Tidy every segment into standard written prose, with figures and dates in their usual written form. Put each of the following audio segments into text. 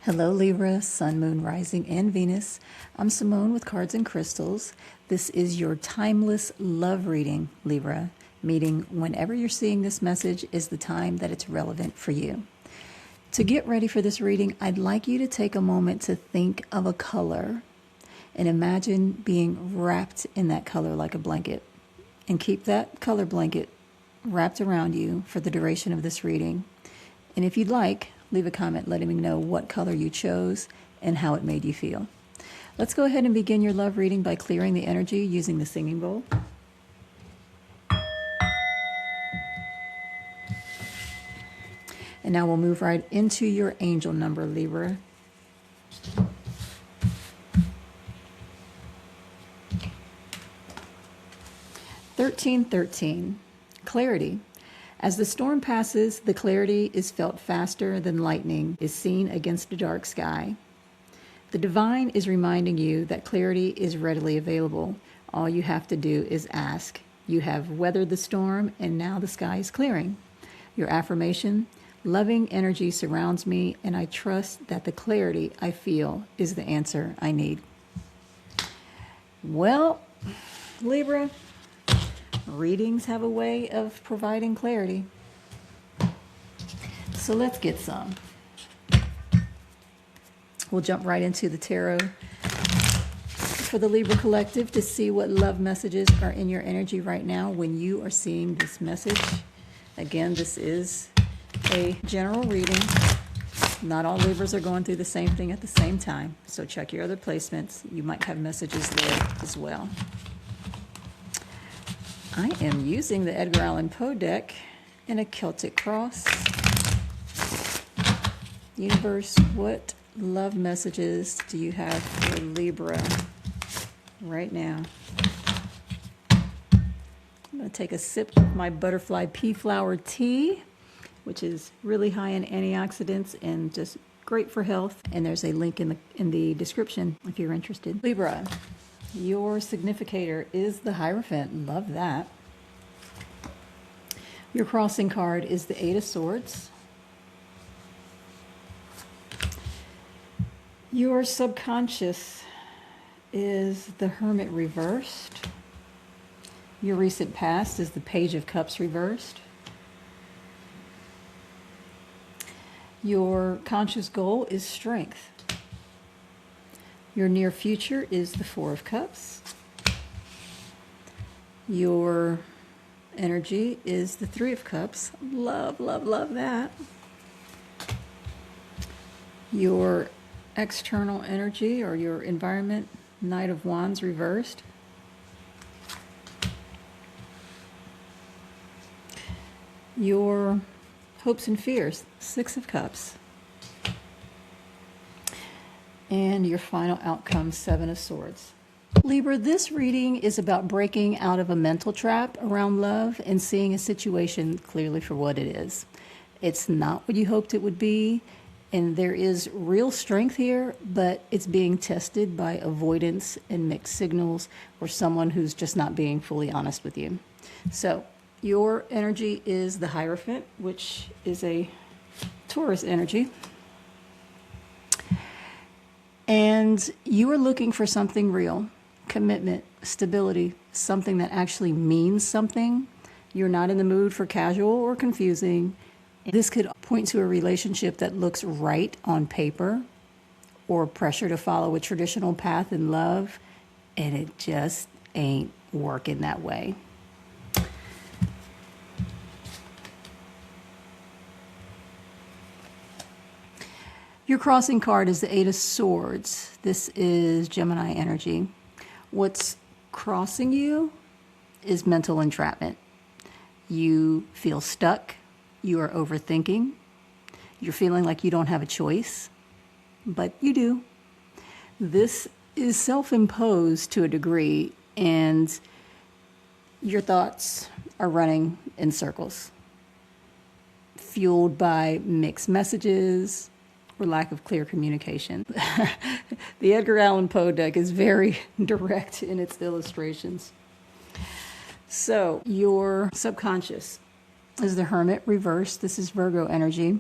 Hello Libra, Sun, Moon, Rising, and Venus. I'm Simone with Cards and Crystals. This is your timeless love reading, Libra, meaning whenever you're seeing this message is the time that it's relevant for you. To get ready for this reading, I'd like you to take a moment to think of a color and imagine being wrapped in that color like a blanket. And keep that color blanket wrapped around you for the duration of this reading. And if you'd like, leave a comment letting me know what color you chose and how it made you feel. Let's go ahead and begin your love reading by clearing the energy using the singing bowl. And now we'll move right into your angel number, Libra. (1313). Clarity. As the storm passes, the clarity is felt faster than lightning is seen against a dark sky. The divine is reminding you that clarity is readily available. All you have to do is ask. You have weathered the storm, and now the sky is clearing. Your affirmation: loving energy surrounds me, and I trust that the clarity I feel is the answer I need. Well, Libra, readings have a way of providing clarity. So let's get some. We'll jump right into the tarot for the Libra Collective to see what love messages are in your energy right now when you are seeing this message. Again, this is a general reading. Not all Libras are going through the same thing at the same time. So check your other placements. You might have messages there as well. I am using the Edgar Allan Poe deck in a Celtic cross. Universe, what love messages do you have for Libra right now? I'm going to take a sip of my butterfly pea flower tea, which is really high in antioxidants and just great for health. And there's a link in the description if you're interested. Libra, your significator is the Hierophant. Love that. Your crossing card is the Eight of Swords. Your subconscious is the Hermit reversed. Your recent past is the Page of Cups reversed. Your conscious goal is strength. Your near future is the Four of Cups. Your energy is the Three of Cups. Love, love, love that. Your external energy or your environment, Knight of Wands reversed. Your hopes and fears, Six of Cups. And your final outcome, Seven of Swords. Libra, this reading is about breaking out of a mental trap around love and seeing a situation clearly for what it is. It's not what you hoped it would be, and there is real strength here, but it's being tested by avoidance and mixed signals or someone who's just not being fully honest with you. So your energy is the Hierophant, which is a Taurus energy. And you are looking for something real, commitment, stability, something that actually means something. You're not in the mood for casual or confusing. This could point to a relationship that looks right on paper or pressure to follow a traditional path in love, and it just ain't working that way. Your crossing card is the Eight of Swords. This is Gemini energy. What's crossing you is mental entrapment. You feel stuck. You are overthinking. You're feeling like you don't have a choice, but you do. This is self-imposed to a degree, and your thoughts are running in circles, fueled by mixed messages, or lack of clear communication. The Edgar Allan Poe deck is very direct in its illustrations. So your subconscious is the Hermit reversed. This is Virgo energy.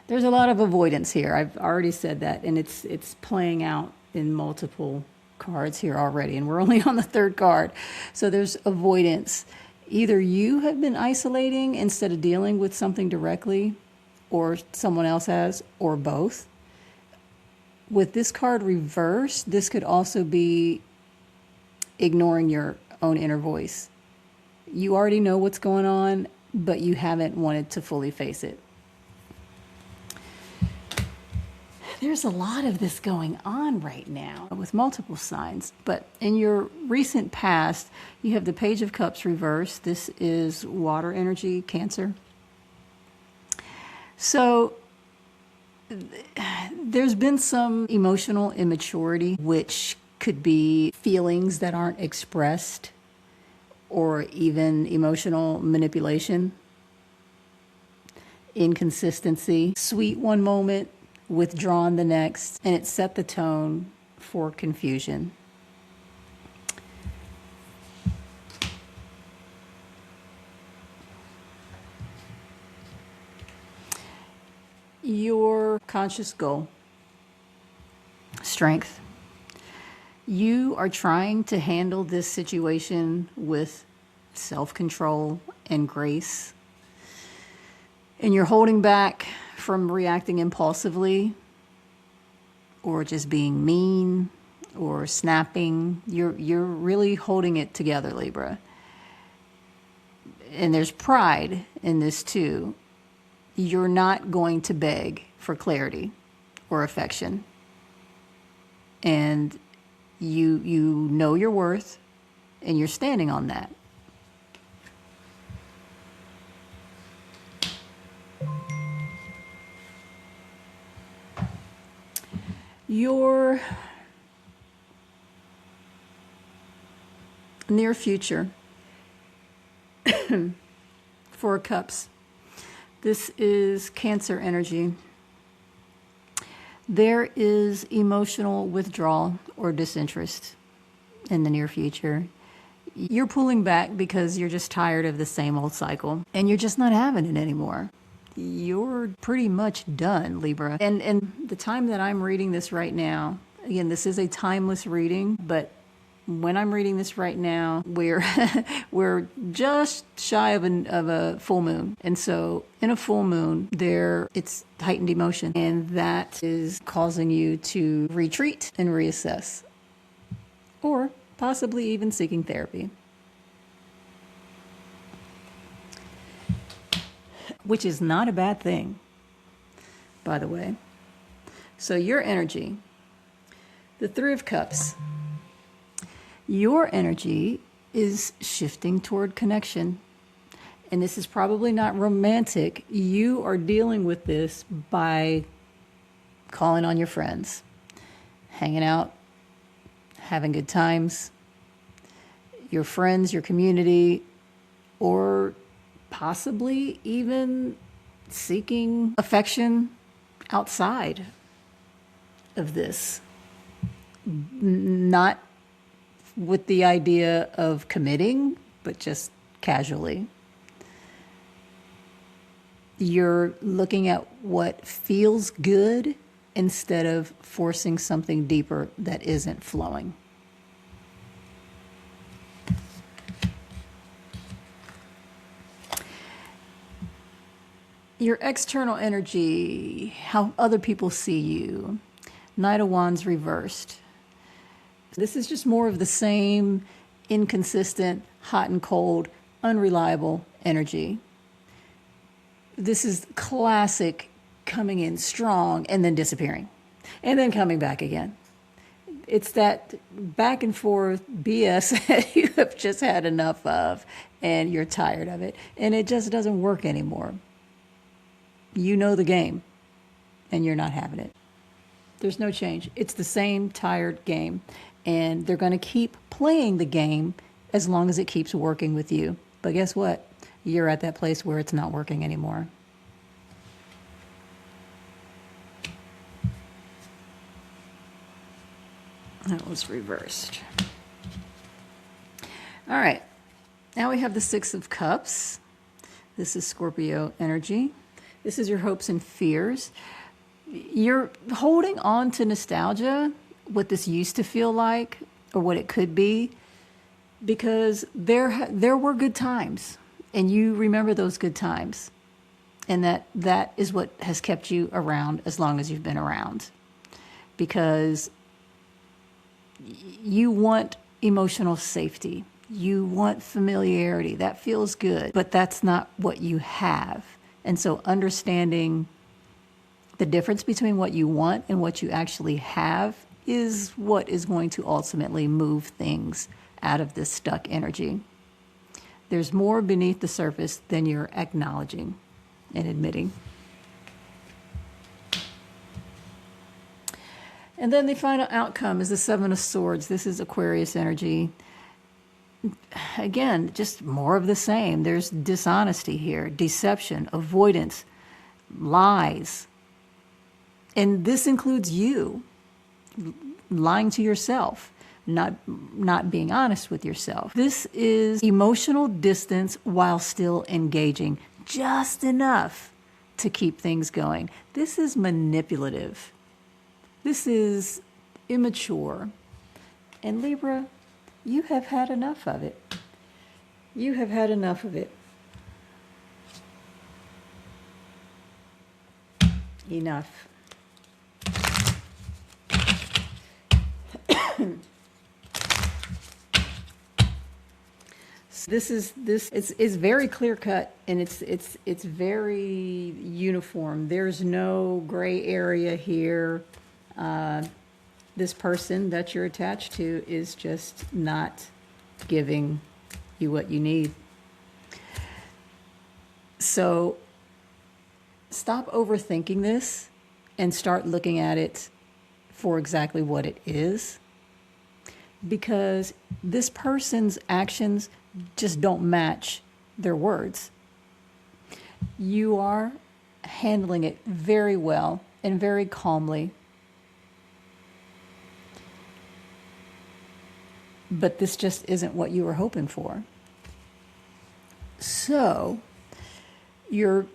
There's a lot of avoidance here. I've already said that, and it's playing out in multiple cards here already, and we're only on the third card. So there's avoidance. Either you have been isolating instead of dealing with something directly, or someone else has, or both. With this card reversed, this could also be ignoring your own inner voice. You already know what's going on, but you haven't wanted to fully face it. There's a lot of this going on right now with multiple signs, but in your recent past, you have the Page of Cups reversed. This is water energy, Cancer. So there's been some emotional immaturity, which could be feelings that aren't expressed, or even emotional manipulation, inconsistency, sweet one moment, withdrawn the next, and it set the tone for confusion. Your conscious goal, strength. You are trying to handle this situation with self-control and grace, and you're holding back from reacting impulsively or just being mean or snapping. You're really holding it together, Libra. And there's pride in this too. You're not going to beg for clarity or affection. And you know your worth, and you're standing on that. Your near future, Four of Cups. This is Cancer energy. There is emotional withdrawal or disinterest in the near future. You're pulling back because you're just tired of the same old cycle, and you're just not having it anymore. You're pretty much done, Libra. And the time that I'm reading this right now, again, this is a timeless reading, but when I'm reading this right now, we're just shy of a full moon. And so in a full moon, it's heightened emotion, and that is causing you to retreat and reassess, or possibly even seeking therapy. Which is not a bad thing, by the way. So your energy, the Three of Cups, your energy is shifting toward connection. And this is probably not romantic. You are dealing with this by calling on your friends, hanging out, having good times, your friends, your community, or possibly even seeking affection outside of this. Not with the idea of committing, but just casually. You're looking at what feels good instead of forcing something deeper that isn't flowing. Your external energy, how other people see you. Knight of Wands reversed. This is just more of the same inconsistent, hot and cold, unreliable energy. This is classic coming in strong and then disappearing and then coming back again. It's that back and forth BS that you have just had enough of, and you're tired of it, and it just doesn't work anymore. You know the game, and you're not having it. There's no change. It's the same tired game, and they're going to keep playing the game as long as it keeps working with you. But guess what? You're at that place where it's not working anymore. That was reversed. All right. Now we have the Six of Cups. This is Scorpio energy. This is your hopes and fears. You're holding on to nostalgia, what this used to feel like or what it could be, because there were good times and you remember those good times. And that is what has kept you around as long as you've been around, because you want emotional safety. You want familiarity. That feels good, but that's not what you have. And so understanding the difference between what you want and what you actually have is what is going to ultimately move things out of this stuck energy. There's more beneath the surface than you're acknowledging and admitting. And then the final outcome is the Seven of Swords. This is Aquarius energy. Again, just more of the same. There's dishonesty here, deception, avoidance, lies. And this includes you lying to yourself, not being honest with yourself. This is emotional distance while still engaging, just enough to keep things going. This is manipulative. This is immature. And Libra, you have had enough of it. You have had enough of it. Enough. It's very clear cut, and it's very uniform. There's no gray area here. This person that you're attached to is just not giving you what you need. So stop overthinking this and start looking at it for exactly what it is, because this person's actions just don't match their words. You are handling it very well and very calmly. But this just isn't what you were hoping for. So you're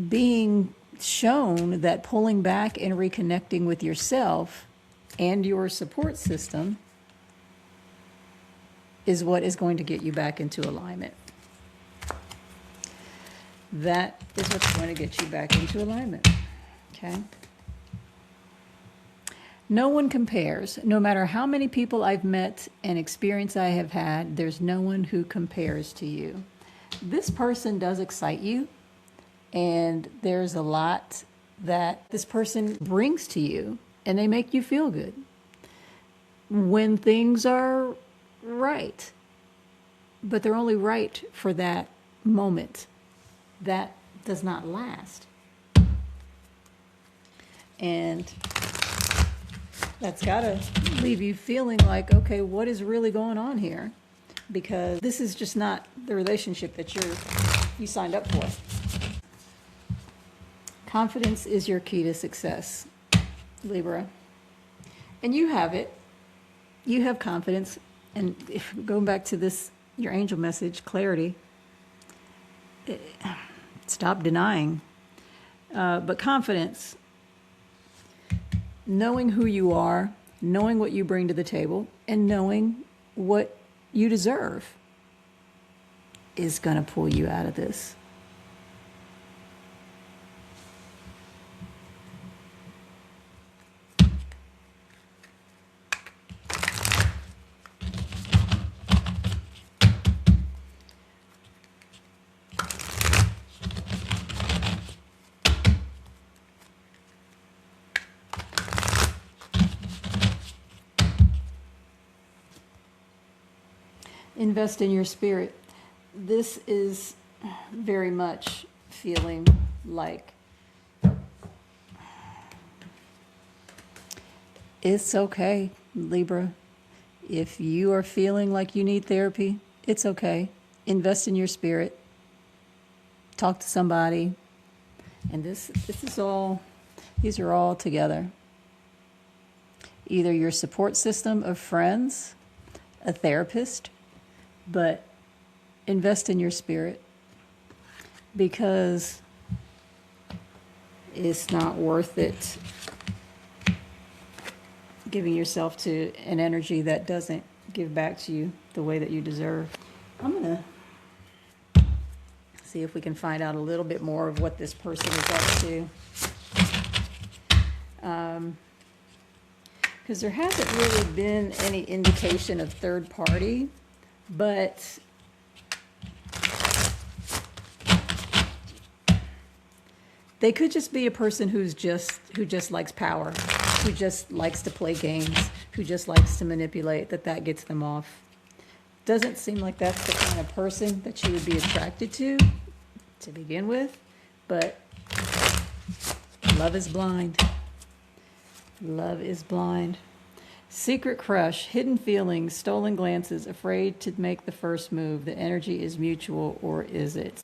being shown that pulling back and reconnecting with yourself and your support system is what is going to get you back into alignment. That is what's going to get you back into alignment. Okay? No one compares. No matter how many people I've met and experience I have had, there's no one who compares to you. This person does excite you, and there's a lot that this person brings to you, and they make you feel good when things are right. But they're only right for that moment. That does not last. And that's got to leave you feeling like, okay, what is really going on here? Because this is just not the relationship that you signed up for. Confidence is your key to success, Libra. And you have it. You have confidence. And if going back to this, your angel message, clarity, stop denying. But confidence, knowing who you are, knowing what you bring to the table, and knowing what you deserve is going to pull you out of this. Invest in your spirit. This is very much feeling like it's okay, Libra. If you are feeling like you need therapy, it's okay. Invest in your spirit. Talk to somebody. And this is all, these are all together. Either your support system of friends, a therapist, but invest in your spirit, because It's not worth it giving yourself to an energy that doesn't give back to you the way that you deserve. I'm going to see if we can find out a little bit more of what this person is up to. Because there hasn't really been any indication of third party, but they could just be a person who just likes power, who just likes to play games, who just likes to manipulate, that gets them off. Doesn't seem like that's the kind of person that you would be attracted to begin with, but love is blind. Love is blind. Secret crush, hidden feelings, stolen glances, afraid to make the first move. The energy is mutual, or is it?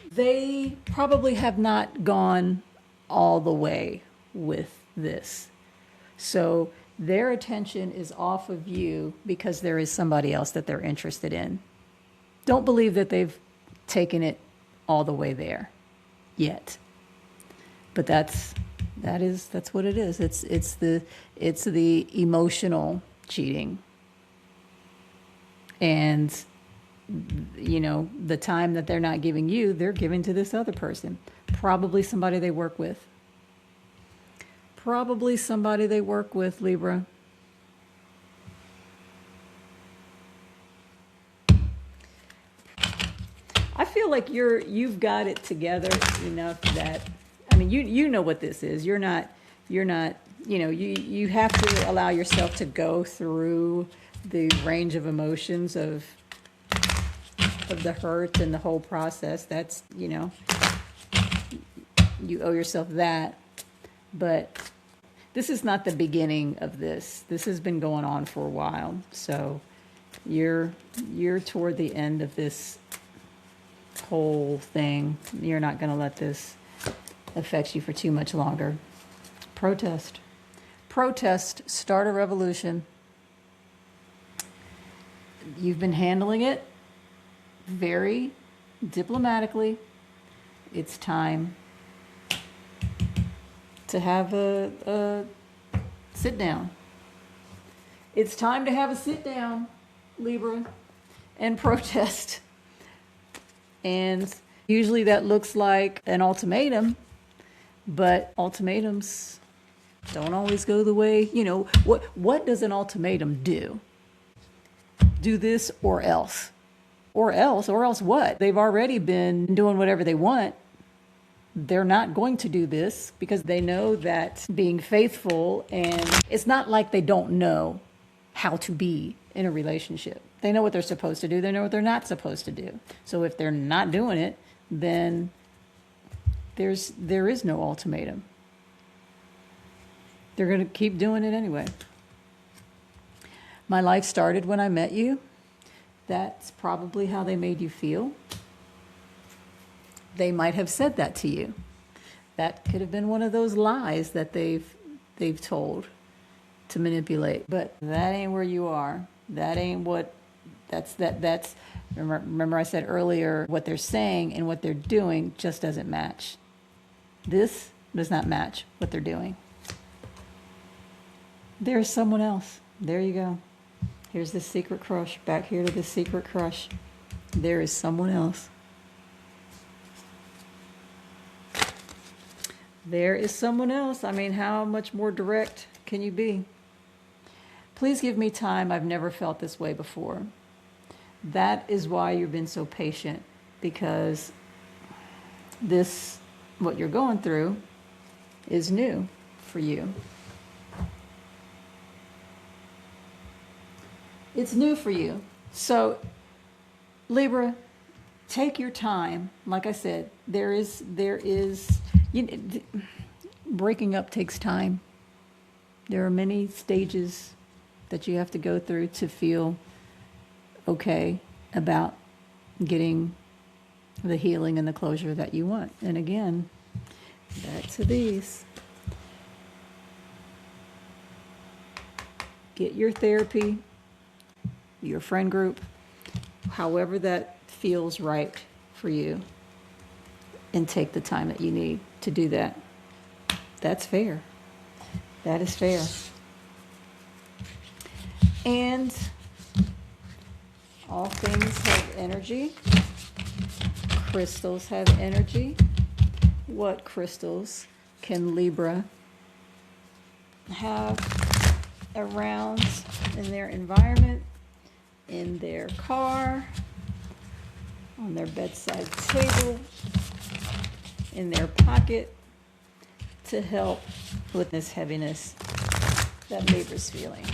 They probably have not gone all the way with this. So their attention is off of you because there is somebody else that they're interested in. Don't believe that they've taken it all the way there yet. But that's what it is. It's the emotional cheating. And the time that they're not giving you, they're giving to this other person. Probably somebody they work with. Probably somebody they work with, Libra. I feel like you've got it together enough that, I mean, you know what this is. You're not, you have to allow yourself to go through the range of emotions of the hurt and the whole process. That's, you owe yourself that. But this is not the beginning of this. This has been going on for a while. So you're toward the end of this whole thing. You're not going to let this affect you for too much longer. Protest. Protest. Start a revolution. You've been handling it very diplomatically. It's time to have a sit down. It's time to have a sit down, Libra, and protest. And usually that looks like an ultimatum, but ultimatums don't always go the way, what does an ultimatum do? Do this or else. Or else what? They've already been doing whatever they want. They're not going to do this because they know that being faithful, and it's not like they don't know how to be in a relationship. They know what they're supposed to do. They know what they're not supposed to do. So if they're not doing it, then there is no ultimatum. They're going to keep doing it anyway. My life started when I met you. That's probably how they made you feel. They might have said that to you. That could have been one of those lies that they've told to manipulate. But that ain't where you are. That ain't what. That's. Remember I said earlier, what they're saying and what they're doing just doesn't match. This does not match what they're doing. There's someone else. There you go. Here's the secret crush. Back here to the secret crush. There is someone else. There is someone else. I mean, how much more direct can you be? Please give me time. I've never felt this way before. That is why you've been so patient, because this, what you're going through, is new for you. It's new for you. So, Libra, take your time. Like I said, breaking up takes time. There are many stages that you have to go through to feel okay about getting the healing and the closure that you want. And again, back to these. Get your therapy, your friend group, however that feels right for you. and take the time that you need to do that. That's fair. That is fair. And all things have energy. Crystals have energy. What crystals can Libra have around in their environment, in their car, on their bedside table, in their pocket, to help with this heaviness that Libra's feeling?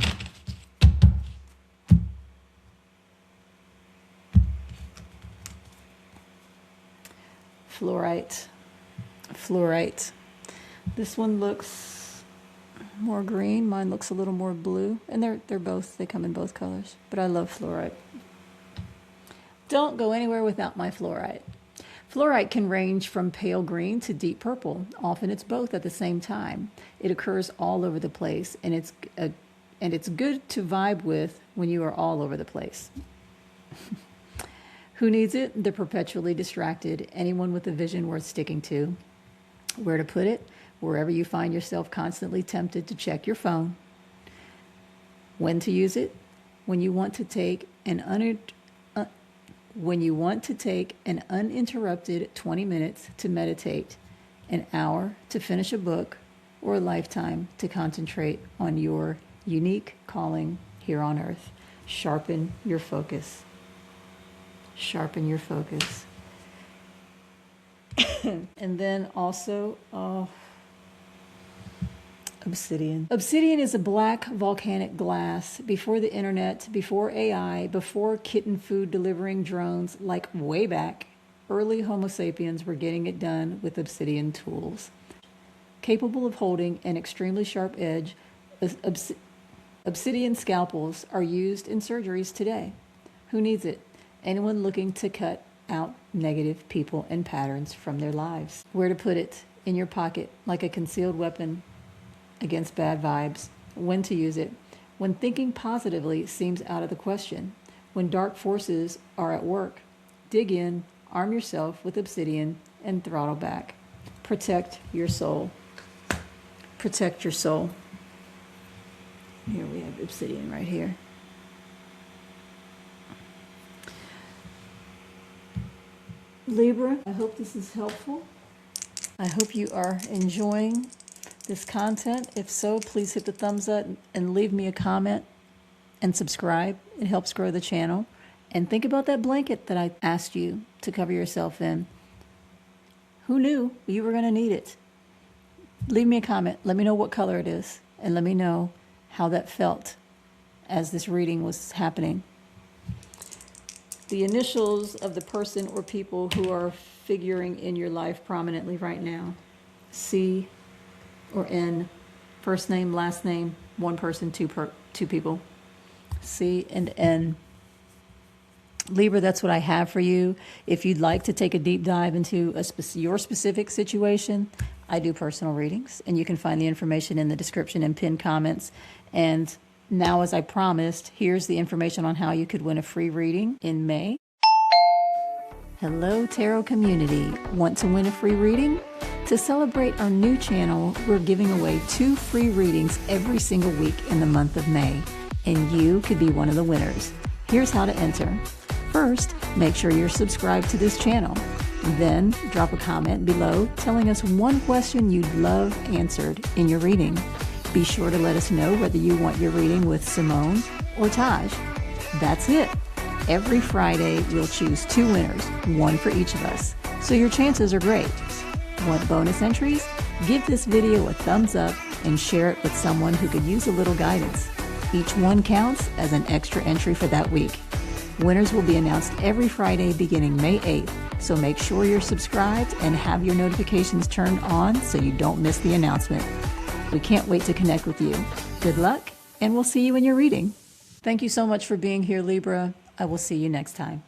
Fluorite. Fluorite. This one looks more green. Mine looks a little more blue. And they come in both colors. But I love fluorite. Don't go anywhere without my fluorite. Fluorite can range from pale green to deep purple. Often it's both at the same time. It occurs all over the place, and it's good to vibe with when you are all over the place. Who needs it? The perpetually distracted. Anyone with a vision worth sticking to. Where to put it? Wherever you find yourself constantly tempted to check your phone. When to use it? When you want to take an uninterrupted 20 minutes to meditate, an hour to finish a book, or a lifetime to concentrate on your unique calling here on earth. Sharpen your focus. Sharpen your focus. And then also, Obsidian. Obsidian is a black volcanic glass. Before the internet, before AI, before kitten food delivering drones, like way back, early Homo sapiens were getting it done with obsidian tools. Capable of holding an extremely sharp edge, obsidian scalpels are used in surgeries today. Who needs it? Anyone looking to cut out negative people and patterns from their lives. Where to put it? In your pocket, like a concealed weapon against bad vibes. When to use it? When thinking positively seems out of the question. When dark forces are at work. Dig in, arm yourself with obsidian, and throttle back. Protect your soul. Protect your soul. Here we have obsidian right here. Libra, I hope this is helpful. I hope you are enjoying this content. If so, please hit the thumbs up and leave me a comment and subscribe. It helps grow the channel. And think about that blanket that I asked you to cover yourself in. Who knew you were going to need it? Leave me a comment. Let me know what color it is. And let me know how that felt as this reading was happening. The initials of the person or people who are figuring in your life prominently right now. C or N. First name, last name, one person, two people. C and N. Libra, that's what I have for you. If you'd like to take a deep dive into your specific situation, I do personal readings, and you can find the information in the description and pinned comments. And now, as I promised, here's the information on how you could win a free reading in May. Hello, Tarot community. Want to win a free reading? To celebrate our new channel, we're giving away 2 free readings every single week in the month of May, and you could be one of the winners. Here's how to enter. First, make sure you're subscribed to this channel. Then, drop a comment below telling us one question you'd love answered in your reading. Be sure to let us know whether you want your reading with Simone or Taaj. That's it. Every Friday, we'll choose 2 winners, one for each of us. So your chances are great. Want bonus entries? Give this video a thumbs up and share it with someone who could use a little guidance. Each one counts as an extra entry for that week. Winners will be announced every Friday beginning May 8th, so make sure you're subscribed and have your notifications turned on so you don't miss the announcement. We can't wait to connect with you. Good luck, and we'll see you in your reading. Thank you so much for being here, Libra. I will see you next time.